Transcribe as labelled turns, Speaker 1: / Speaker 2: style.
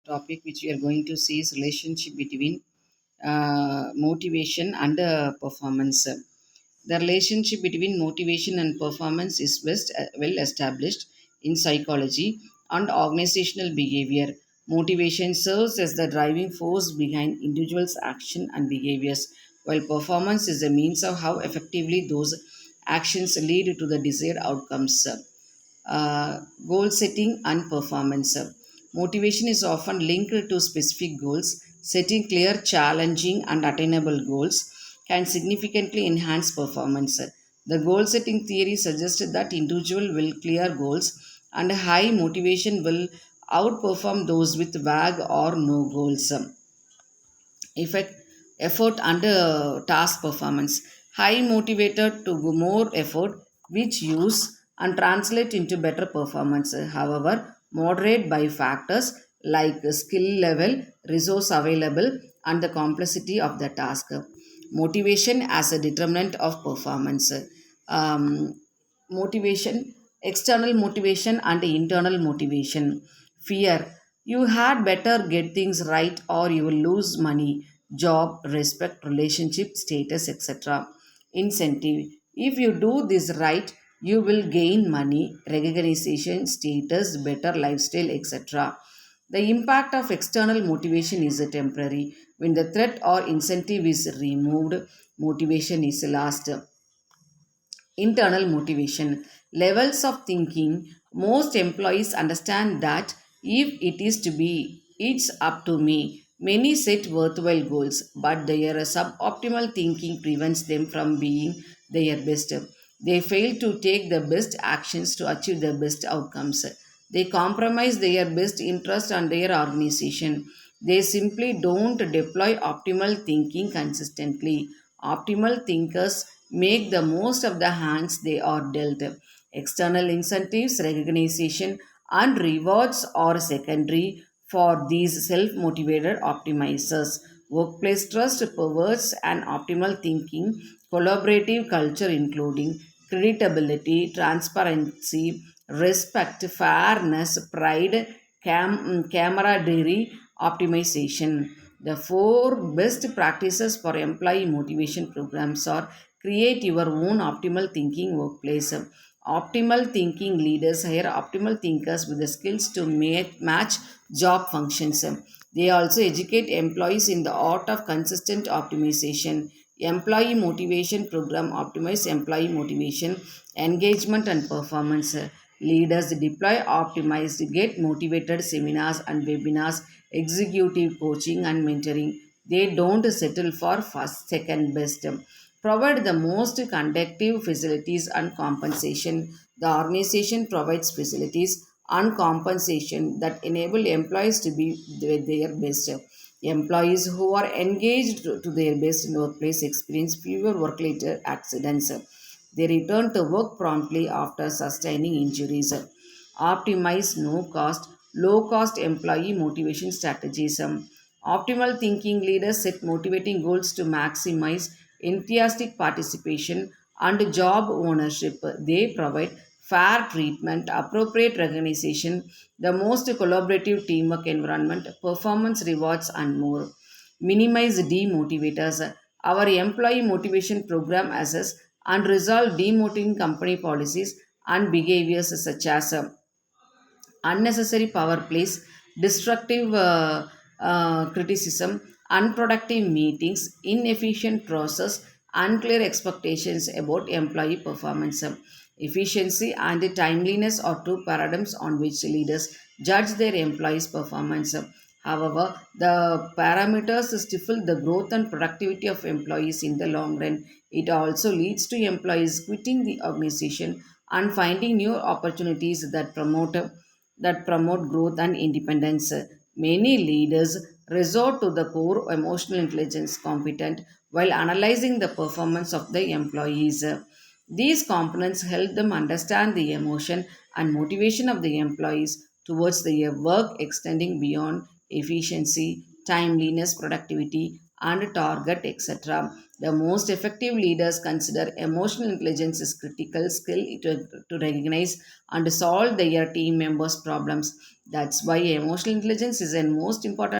Speaker 1: topic which we are going to see is relationship between motivation and performance. The relationship between motivation and performance is best well established in psychology and organizational behavior. Motivation serves as the driving force behind individuals' action and behaviors, while performance is a means of how effectively those actions lead to the desired outcomes. Goal setting and performance. Motivation is often linked to specific goals. Setting clear, challenging, and attainable goals can significantly enhance performance. The goal setting theory suggests that individual will clear goals and high motivation will outperform those with vague or no goals. Effect, effort under task performance. High motivated to go more effort, which use and translate into better performance. However, moderate by factors like skill level, resource available, and the complexity of the task. Motivation as a determinant of performance. Motivation, external motivation and internal motivation. Fear, you had better get things right or you will lose money, job, respect, relationship, status, etc. Incentive, if you do this right, you will gain money, recognition, status, better lifestyle, etc. The impact of external motivation is temporary. When the threat or incentive is removed, motivation is lost. Internal motivation, levels of thinking. Most employees understand that if it is to be, it's up to me. Many set worthwhile goals, but their suboptimal thinking prevents them from being their best. They fail to take the best actions to achieve the best outcomes. They compromise their best interest and their organization. They simply don't deploy optimal thinking consistently. Optimal thinkers make the most of the hands they are dealt. External incentives, recognition, and rewards are secondary for these self motivated optimizers. Workplace trust perverts an optimal thinking, collaborative culture, including credibility, transparency, respect, fairness, pride, camaraderie, optimization. The four best practices for employee motivation programs are: create your own optimal thinking workplace. Optimal thinking leaders hire optimal thinkers with the skills to match job functions. They also educate employees in the art of consistent optimization. Employee motivation program optimize employee motivation, engagement, and performance. Leaders deploy optimized, get motivated seminars and webinars, executive coaching, and mentoring. They don't settle for first, second best. Provide the most conductive facilities and compensation. The organization provides facilities and compensation that enable employees to be their best. Employees who are engaged to their best in workplace experience fewer work-related accidents. They return to work promptly after sustaining injuries. Optimize no cost, low cost employee motivation strategies. Optimal thinking leaders set motivating goals to maximize enthusiastic participation and job ownership. They provide fair treatment, appropriate recognition, the most collaborative teamwork environment, performance rewards, and more. Minimize demotivators. Our employee motivation program assess and resolve demotivating company policies and behaviors such as unnecessary power plays, destructive criticism, unproductive meetings, inefficient process, unclear expectations about employee performance. Efficiency and timeliness are two paradigms on which leaders judge their employees' performance. However, the parameters stifle the growth and productivity of employees in the long run. It also leads to employees quitting the organization and finding new opportunities that promote growth and independence. Many leaders resort to the core emotional intelligence competent while analyzing the performance of the employees. These components help them understand the emotion and motivation of the employees towards their work, extending beyond efficiency, timeliness, productivity, and target, etc. The most effective leaders consider emotional intelligence is critical skill to recognize and solve their team members' problems. That's why emotional intelligence is the most important